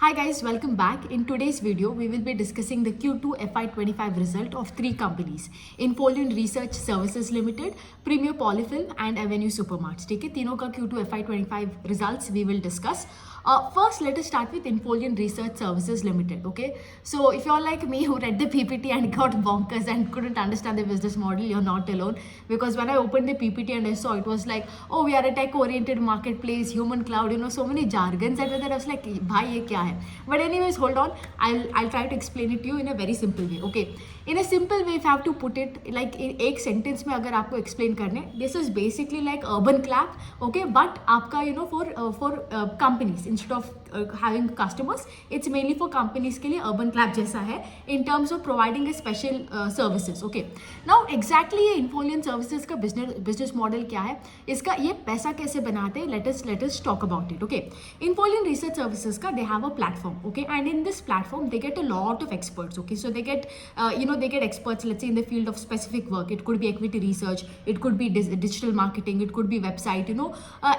Hi guys, welcome back. In today's video, we will be discussing the Q2 FY25 result of three companies: Infoliant Research Services Limited, Premier Polyfilm and Avenue Supermarts. ठीक है, तीनों का Q2 FY25 results we will discuss. First, let us start with Infoliant Research Services Limited. Okay, so if you're like me who read the PPT and got bonkers and couldn't understand the business model, you're not alone. Because when I opened the PPT and I saw it was like, oh, we are a tech-oriented marketplace, human cloud, so many jargons that I was like, bhai ye kya hai? But anyways, hold on. I'll try to explain it to you in a very simple way. Okay, in a simple way, if I have to put it like in एक sentence में अगर आपको explain करने, this is basically like urban clap. Okay, but आपका for companies instead of having customers, it's mainly for companies के लिए urban clap जैसा है in terms of providing a special services. Okay, now exactly ये Infoliant Services का business model क्या है, इसका ये पैसा कैसे बनाते हैं, let us talk about it. Okay, Infoliant Research Services का they have a platform. Okay, and in this platform they get a lot of experts. Okay, so they get they get experts, let's say in the field of specific work. It could be equity research, it could be digital marketing, it could be website,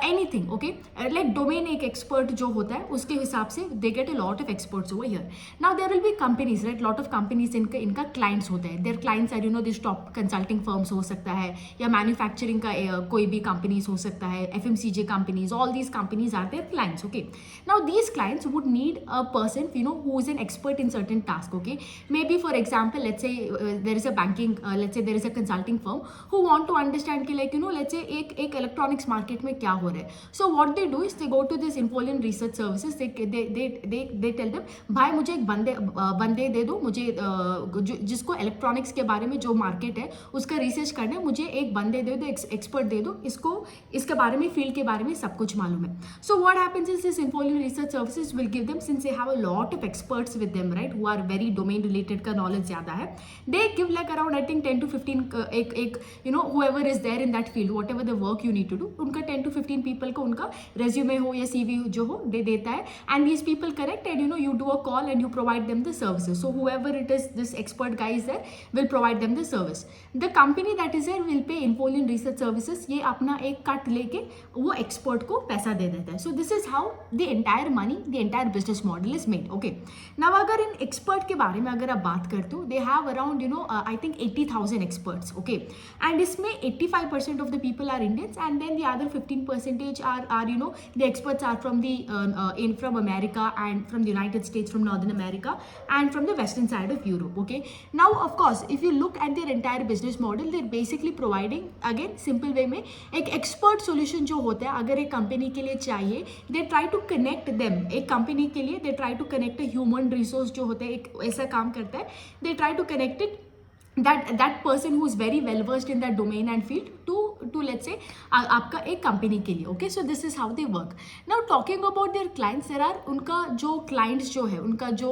anything. Okay, like domain एक expert जो होता है उसके हिसाब से they get a lot of experts over here. Now there will be companies, right? Lot of companies इनका clients होते हैं. Their clients are these top consulting firms हो सकता है, या manufacturing का कोई भी companies हो सकता है, FMCG companies. All these companies are their clients. Okay, now these clients would need a person who is an expert in certain task. Okay, maybe for example, let's say there is a banking, let's say there is a consulting firm who want to understand कि let's say एक electronics market में क्या हो रहा है. So what they do is they go to this Infoliant Research Services. they tell them, भाई मुझे एक बंदे दे दो, मुझे जिसको इलेक्ट्रॉनिक्स के बारे में जो मार्केट है उसका रिसर्च करना है, मुझे एक बंदे दे दो, एक्सपर्ट दे दो, इसके बारे में, फील्ड के बारे में सब कुछ मालूम है. So what happens is this Infoliant Research Services will give them, since they have a lot of experts with them, right, who are very domain related का knowledge ज़्यादा है, they give like around I think 10 to 15 whoever is there in that field, whatever the work you need to do, उनका 10 to 15 people को उनका resume हो या CV जो हो दे देता है, and these people correct, and you do a call and you provide them the services. So whoever it is, this expert guy is there, will provide them the service. The company that is there will pay Infoliant Research Services, ये अपना एक cut लेके वो expert को पैसा दे देता है. So this is how the entire money, the entire business model is made. Okay, now अगर इन expert के बारे में अगर आप बात करते हो, they have around I think 80,000 experts. Okay, and इसमें 85% of the people are Indians, and then the other 15% are the experts are from the from America and from the United States, from Northern America and from the western side of Europe. Okay, now of course if you look at their entire business model, they're basically providing, again simple way में एक expert solution जो होता है अगर एक company के लिए चाहिए, they try to connect them. एक कंपनी के लिए they try to connect a human resource जो होता है, एक ऐसा काम करता है, they try to connect it that person who is very well versed in that domain and field to let's say आपका एक कंपनी के लिए. Okay, so this is how they work. Now talking about their clients, there are उनका जो clients जो है, उनका जो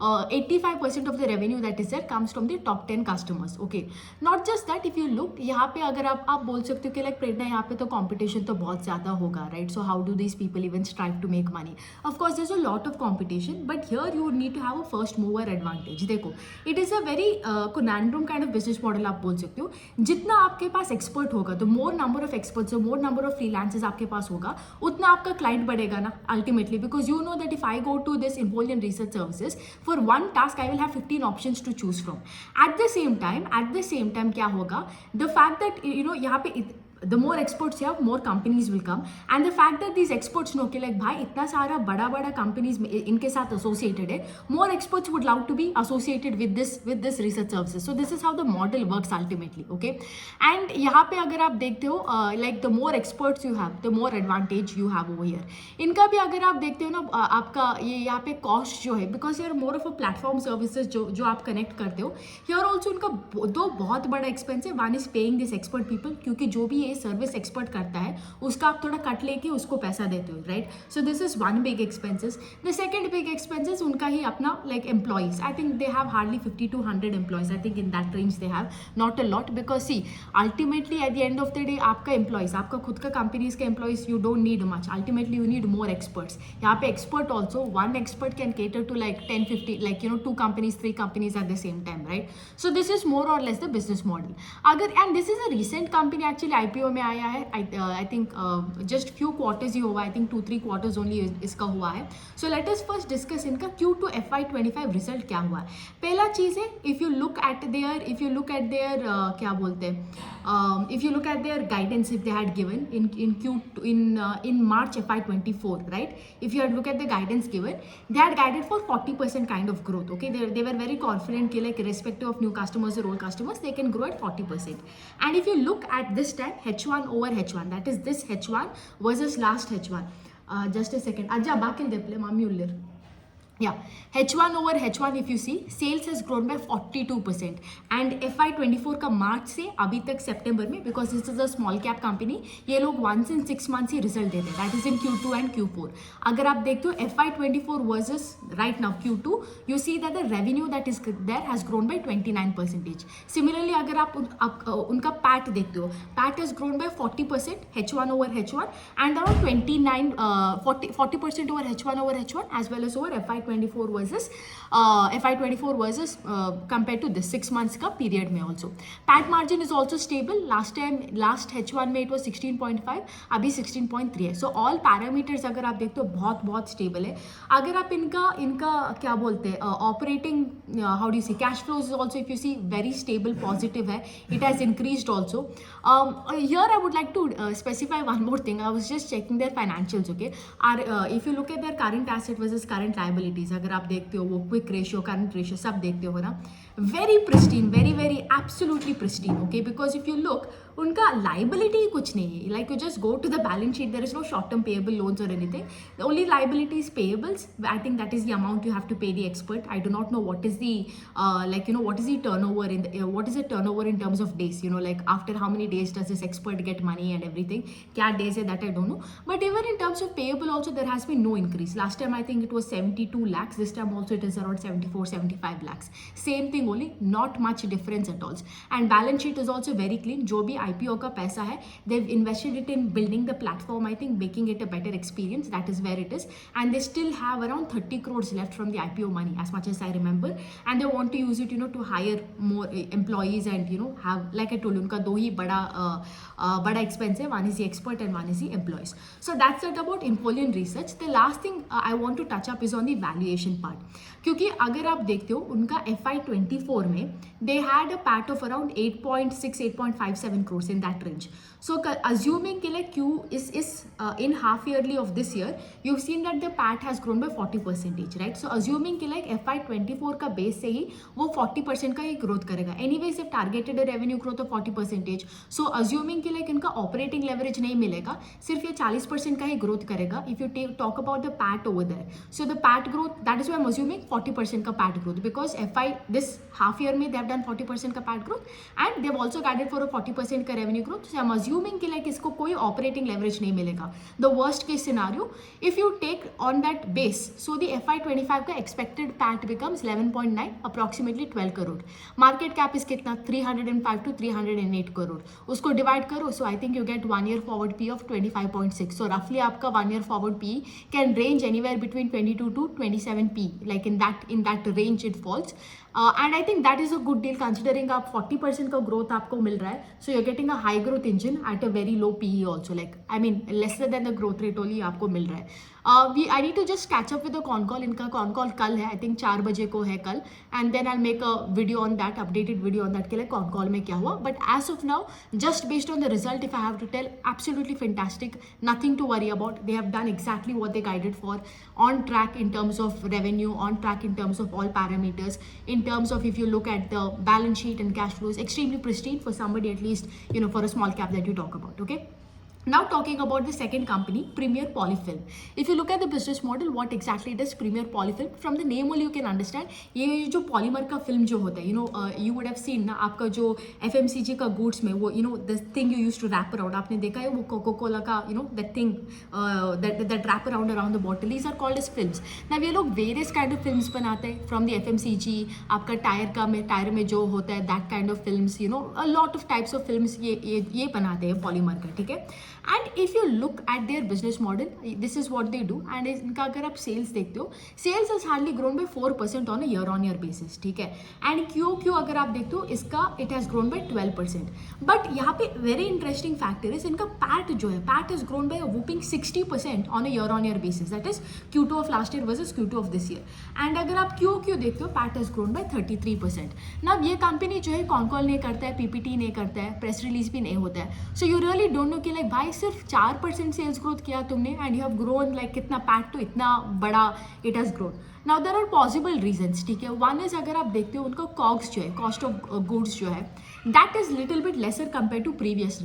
85% of the revenue that is there comes from the top 10 customers. Okay, not just that, if you look यहाँ पे अगर आप बोल सकते हो कि like प्रेरणा यहाँ पे तो competition तो बहुत ज़्यादा होगा, right? So how do these people even strive to make money? Of course there's a lot of competition, but here you would need to have a first mover advantage. देखो, it is a very conundrum kind of business model आप बोल सकते हो. जितना आपके पास expert होगा, तो more number of experts, more number of freelancers आपके पास होगा, उतना आपका क्लाइंट बढ़ेगा ना ultimately. Because you know that if I go to this Infoliant Research Services for one task, I will have 15 options to choose from. At the same time क्या होगा, the fact that यहाँ पे the more experts you have, more companies will come, and the fact that these experts know कि like भाई इतना सारा बड़ा companies इनके साथ associated है, more experts would love to be associated with this research services. So this is how the model works ultimately. Okay, and यहाँ पे अगर आप देखते हो like the more experts you have, the more advantage you have over here. इनका भी अगर आप देखते हो ना, आपका ये यहाँ पे cost जो है, because you are more of a platform services जो आप connect करते हो, here also उनका दो बहुत बड़ा expense है. One is paying this expert people, क्योंकि जो भी सर्विस एक्सपर्ट करता है उसका आप थोड़ा कट लेके उसको पैसा देते हो, right? So this is one big expenses. The second big expenses उनका ही अपना like employees. I think they have hardly 50 to 100 employees. I think in that range they have, not a lot, because see ultimately at the end of the day आपका employees, आपका खुद का companies का employees, you don't need much. Ultimately you need more experts. यहाँ पे expert also, one expert can cater to like 10-50 like 2 companies, 3 companies at the same time, right? So this is more or less the business model. अगर, and this is a recent company actually, IPO में आया है, I think just few quarters ही हुआ, I think 2-3 quarters only इसका हुआ है. So let us first discuss इनका Q2 FY25 रिजल्ट क्या हुआ है. पहला चीज़ है, if you look at there क्या बोलते हैं, if you look at their guidance, if they had given in March FY24, right? If you had look at the guidance given, they had guided for 40% kind of growth. Okay, they were very confident कि like irrespective of new customers or old customers, they can grow at 40%. And if you look at this time, H1 over H1, that is this H1 versus last H1. Just a second. Ajja back in the play, Mami Ullir. Yeah, H1 over H1 if you see, sales has grown by 42% and FY24 का मार्च से अभी तक सितंबर में, because this is a small cap company, ये लोग 1 in 6 months he result देते हैं, that is in Q2 and Q4. अगर आप देखते हो FY24 versus right now Q2, you see that the revenue that is there has grown by 29%. Similarly अगर आप उनका PAT देखते हो, PAT has grown by 40% H1 over H1 and around 40% over H1 over H1 as well as over FY24 versus compared to this 6 months का period में also. PAT margin is also stable. Last H1 में it was 16.5, अभी 16.3 है. So all parameters अगर आप देखते हो बहुत stable है. अगर आप इनका क्या बोलते हैं operating how do you see, cash flows is also if you see very stable, positive है. It has increased also. Here I would like to specify one more thing. I was just checking their financials. Okay, if you look at their current asset versus current liabilities, अगर आप देखते हो वो quick ratio, current ratio सब देखते हो ना, very pristine, very absolutely pristine. Okay, because if you look, उनका liability कुछ नहीं है. Like you just go to the balance sheet, there is no short-term payable loans or anything. The only liability is payables. I think that is the amount you have to pay the expert. I do not know what is the what is the turnover what is the turnover in terms of days. Like after how many days does this expert get money and everything? क्या days है that I don't know. But even in terms of payable also there has been no increase. Last time I think it was 72 lakhs. This time also it is around 74-75 lakhs. Same thing only, not much difference at all. And balance sheet is also very clean. जो भी IPO का पैसा है, they've invested it in building the platform, I think making it a better experience. That is where it is. And they still have around 30 crores left from the IPO money as much as I remember. And they want to use it, to hire more employees and, have, like I told you, उनका दो ही बड़ा expense है. One is the expert and one is the employees. So that's it about Infolion Research. The last thing I want to touch up is on the valuation part. क्योंकि अगर आप देखते हो उनका FY24 में they had a PAT of around 8.6-8.57 crores in that range. So assuming कि like Q is in half yearly of this year, you've seen that the PAT has grown by 40%, right? So assuming कि like FY24 का base से ही वो 40% का ही growth करेगा. Anyways, they've targeted a revenue growth of 40%. So assuming कि like इनका operating leverage नहीं मिलेगा, सिर्फ ये 40% का ही growth करेगा. If you talk about the PAT over there, so the PAT growth, that is why I'm assuming 40% का PAT growth, because this half year में they have done 40% का PAT growth and they've also guided for a 40% का revenue growth. So I'm assuming कि like इसको कोई operating leverage नहीं मिलेगा. The worst case scenario, if you take on that base, so the FY25 का expected PAT becomes 11.9, approximately 12 crore. Market cap is कितना 305 to 308 crore. उसको divide करो, so I think you get 1 year forward P of 25.6. So roughly आपका 1 year forward P can range anywhere between 22 to 27 P. Like in that range it falls. And I think that is a good deal considering आप 40% का growth आपको मिल रहा है. So you're getting a high growth engine at a very low PE also. Like I mean lesser than the growth rate only आपको मिल रहा है. I need to just catch up with the con call. इनका con call कल है, I think 4 बजे को है कल, and then I'll make a video on that, updated video on that के लिए con call में क्या हुआ. But as of now, just based on the result, if I have to tell, absolutely fantastic, nothing to worry about. They have done exactly what they guided for, on track in terms of revenue, on track in terms of all parameters, in terms of if you look at the balance sheet and cash flows, extremely pristine for somebody at least, for a small cap that you talk about, okay? Now talking about the second company, Premier Polyfilm. If you look at the business model, what exactly does Premier Polyfilm? From the name only you can understand. ये जो polymer का film जो होता है, you would have seen ना आपका जो FMCG का goods में वो the thing you used to wrap around, आपने देखा है वो Coca-Cola का that thing that wrap around the bottle. These are called as films. Now ये लोग various kind of films बनाते हैं from the FMCG, आपका टायर में जो होता है that kind of films, a lot of types of films ये बनाते हैं polymer का, ठीक है? And if you look at their business model, this is what they do. And इनका अगर आप सेल्स देखते हो, sales is hardly grown by 4% on a year basis, ठीक है. एंड क्यू अगर आप देखते हो, इसका it has grown by 12%. But यहाँ पे वेरी इंटरेस्टिंग फैक्टर इज इनका पैट जो है, PAT is grown by whopping 60% on a year basis. That is Q2 of last year versus Q2 of this year. And अगर आप Q देखते हो, PAT is grown bye 33%. ना ये company जो है कॉन कॉल नहीं करता है, पीपीटी नहीं करता है, प्रेस रिलीज भी नहीं होता है. So you really don't know कि लाइक भाई सिर्फ 4% सेल्स ग्रोथ किया तुमने and you have grown like कितना पैट तो इतना बड़ा it has grown. Now there are possible reasons, ठीक है. वन इज अगर आप देखते हो उनका कॉग्स जो है, कॉस्ट ऑफ गुड्स जो है, that is little bit lesser compare to previous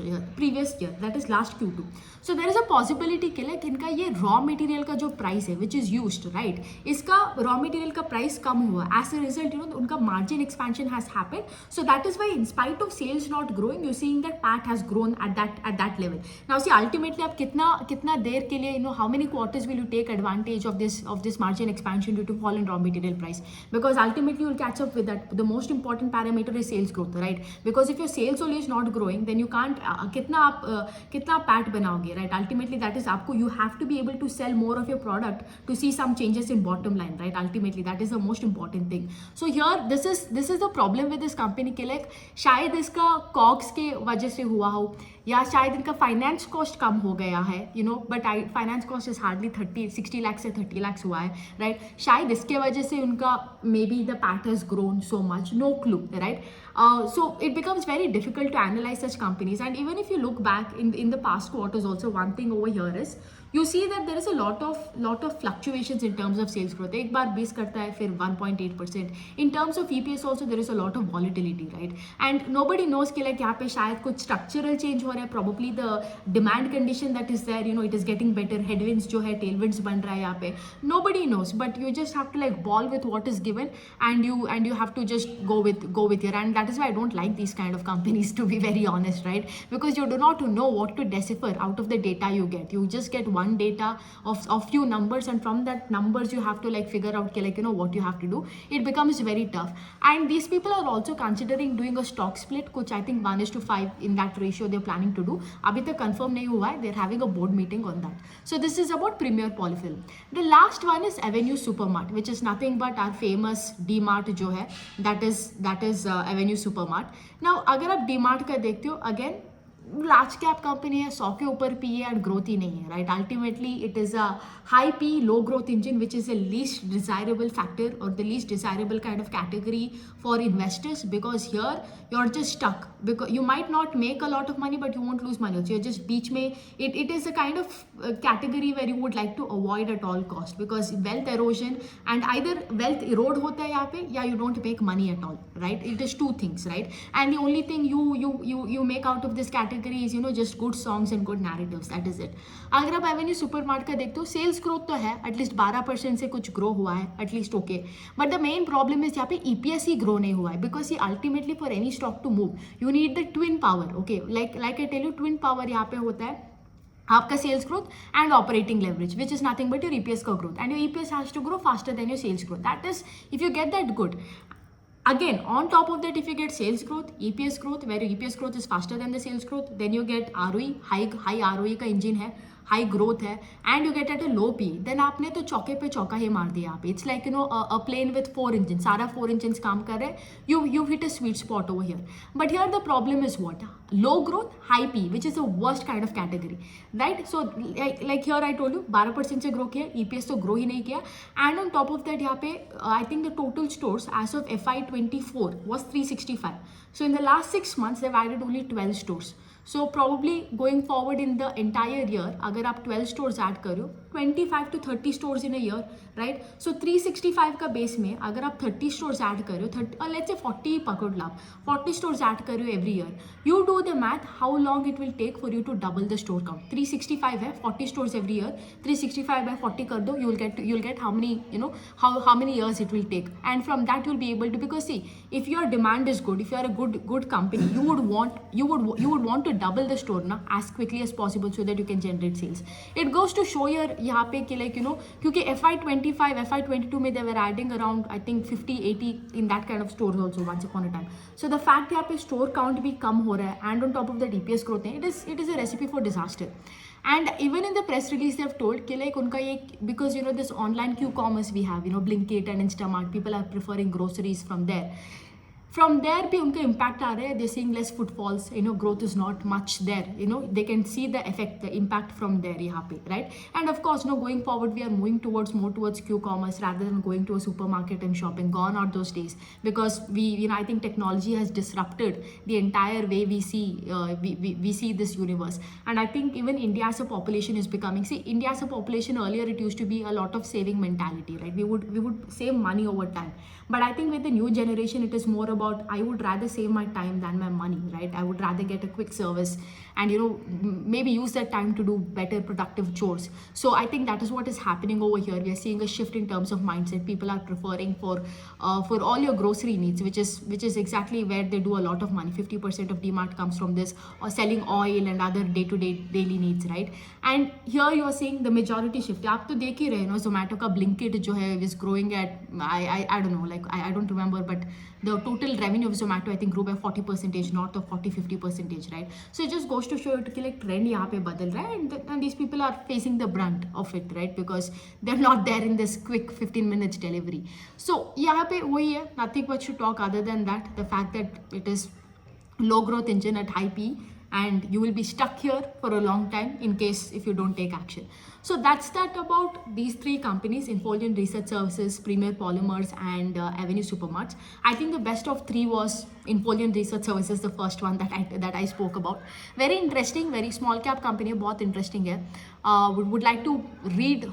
year, that is last Q2. So there is a possibility के लाइक इनका ये रॉ मटेरियल का जो प्राइस है विच इज यूज्ड, राइट, इसका रॉ मटेरियल का प्राइस कम हुआ. As a result you know उनका margin expansion has happened. So that is why in spite of sales not growing, you seeing that PAT has grown at that level. Now see ultimately आप कितना देर के लिए, you know, how many quarters will you take advantage of this margin expansion due to fall in raw material price, because ultimately you will catch up with that. The most important parameter is sales growth, right? Because if your sales only is not growing, then you can't कितना PAT बनाओगे, right? Ultimately that is आपको, you have to be able to sell more of your product to see some changes in bottom line, right? Ultimately that is the most important thing. So here this is the problem with this company के like शायद इसका COGS के वजह से हुआ हो, या शायद इनका फाइनेंस कॉस्ट कम हो गया है, you know, but finance cost is hardly 60 lakh से 30 लाख हुआ है, राइट. शायद इसके वजह से उनका maybe the PAT has grown so much, no clue, right. So it becomes very difficult to analyze such companies. And even if you look back in the past quarters also, one thing over here is you see that there is a lot of fluctuations in terms of sales growth. एक बार 20 करता है, फिर 1.8%. In terms of EPS also there is a lot of volatility, right? And nobody knows कि like यहाँ पे शायद कुछ structural change हो रहा है, probably the demand condition that is there, you know, it is getting better, headwinds जो है tailwinds बन रहा है यहाँ पे. Nobody knows, but you just have to like ball with what is given, and you have to just go with your. And that is why I don't like these kind of companies, to be very honest, right? Because you do not know what to decipher out of the data you get. You just get one data of few numbers, and from that numbers you have to like figure out like, you know, what you have to do. It becomes very tough. And these people are also considering doing a stock split, which I think 1:5 in that ratio they're planning to do. अभी तक confirm नहीं हुआ है. They're having a board meeting on that. So this is about Premier Polyfill. The last one is Avenue Supermart, which is nothing but our famous D-Mart जो है, that is Avenue Supermart. Now अगर आप D-Mart का देखते हो, again large cap company है, 100 के ऊपर पी है एंड ग्रोथ ही नहीं है, right. Ultimately it is a high P low growth engine which is the least desirable factor और the least desirable kind of category for investors, because here you are just stuck. Because you might not make a lot of money but you won't lose money also. You just बीच में it is a kind of category where you would like to avoid at all cost, because wealth halogen and either wealth Erode होता है यहाँ पे, या you don't make money at all, right. It is two things, right. And the only thing you make out of this category is, you know, just good songs and good narratives. That is it. अगर आप Avenue supermart का देखते हो, sales growth तो है, at least 12% से कुछ grow हुआ है, at least okay. But the main problem is यहाँ पे EPS ही ग्रो नहीं हुआ है, बिकॉज ये ultimately for any stock to move you need the twin power. Okay, like I tell you, twin power यहाँ पे होता है आपका sales growth and operating leverage, which is nothing but your EPS का growth, and your EPS has to grow faster than your sales growth. That is, if you get that good. Again, on top of that, if you get sales growth, EPS growth, where your EPS growth is faster than the sales growth, then you get ROE, high ROE का engine है, high growth है, and you get at a low P, then आपने तो चौके पे चौका ही मार दिया आप. It's like, you know, a plane with 4 engine, सारा 4 इंजन काम कर रहे हैं, you hit a sweet spot over here. But here the problem is what? Low growth, high P, which is the worst kind of category, right. So like here I told you 12% से grow किया, EPS तो grow ही नहीं किया. And on top of that यहाँ पे I think the total stores as of FY24 was 365. So in the last 6 months they've added only 12 stores. So probably going forward in the entire year, अगर आप 12 stores add करो, 25 to 30 stores in a year, right? So 365 का base में अगर आप 30 stores add करो, 30 let's say 40 पकड़ लो, 40 stores add करो every year, you do the math how long it will take for you to double the store count. 365 है, 40 stores every year, 365 by 40 कर दो, you'll get how many, you know, how many years it will take, and from that you'll be able to, because see, if your demand is good, if you are a good company, you would want to double the store na as quickly as possible so that you can generate sales. It goes to show your यहाँ पे कि like क्योंकि FY25 FY22 में they were adding around I think 50-80 in that kind of stores also once upon a time. So the fact यहाँ पे store count भी कम हो रहा है and on top of that EPS growth है, it is a recipe for disaster. And even in the press release they have told कि like उनका ये because this online Q-commerce we have Blinkit and Instamart, people are preferring groceries from there. From there भी उनका impact आ रहा है, they're seeing less footfalls, growth is not much there, they can see the effect, the impact from there यहाँ पे, right? And of course, going forward we are moving more towards Q-commerce rather than going to a supermarket and shopping. Gone are those days, because we I think technology has disrupted the entire way we see this universe. And I think even India as a population is becoming, India as a population, earlier it used to be a lot of saving mentality, right? We would save money over time, but I think with the new generation it is more about I would rather save my time than my money, right? I would rather get a quick service and maybe use that time to do better productive chores. So I think that is what is happening over here. We are seeing a shift in terms of mindset. People are preferring for all your grocery needs, which is exactly where they do a lot of money. 50% of DMart comes from this, or selling oil and other day-to-day daily needs, right? And here you are seeing the majority shift. आप तो देख ही रहे हो, Zomato का Blinkit जो है is growing at I don't know, like I don't remember, but the total revenue of Zomato I think grew by 40%, north of 40-50%, right? So it just goes to show you कि like trend यहाँ पे बदल रहा है, and these people are facing the brunt of it, right? Because they're not there in this quick 15 minutes delivery. So यहाँ पे वही है, nothing much to talk other than that, the fact that it is low growth engine at high P, and you will be stuck here for a long time in case if you don't take action. So that's that about these three companies: Infolio Research Services, Premier Polymers, and Avenue Supermarts. I think the best of three was Infolio Research Services, the first one that I spoke about. Very interesting, very small cap company, बहुत interesting है. Would like to read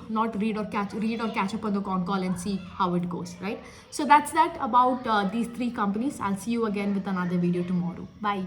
or catch up on the con call and see how it goes, right? So that's that about these three companies. I'll see you again with another video tomorrow. Bye.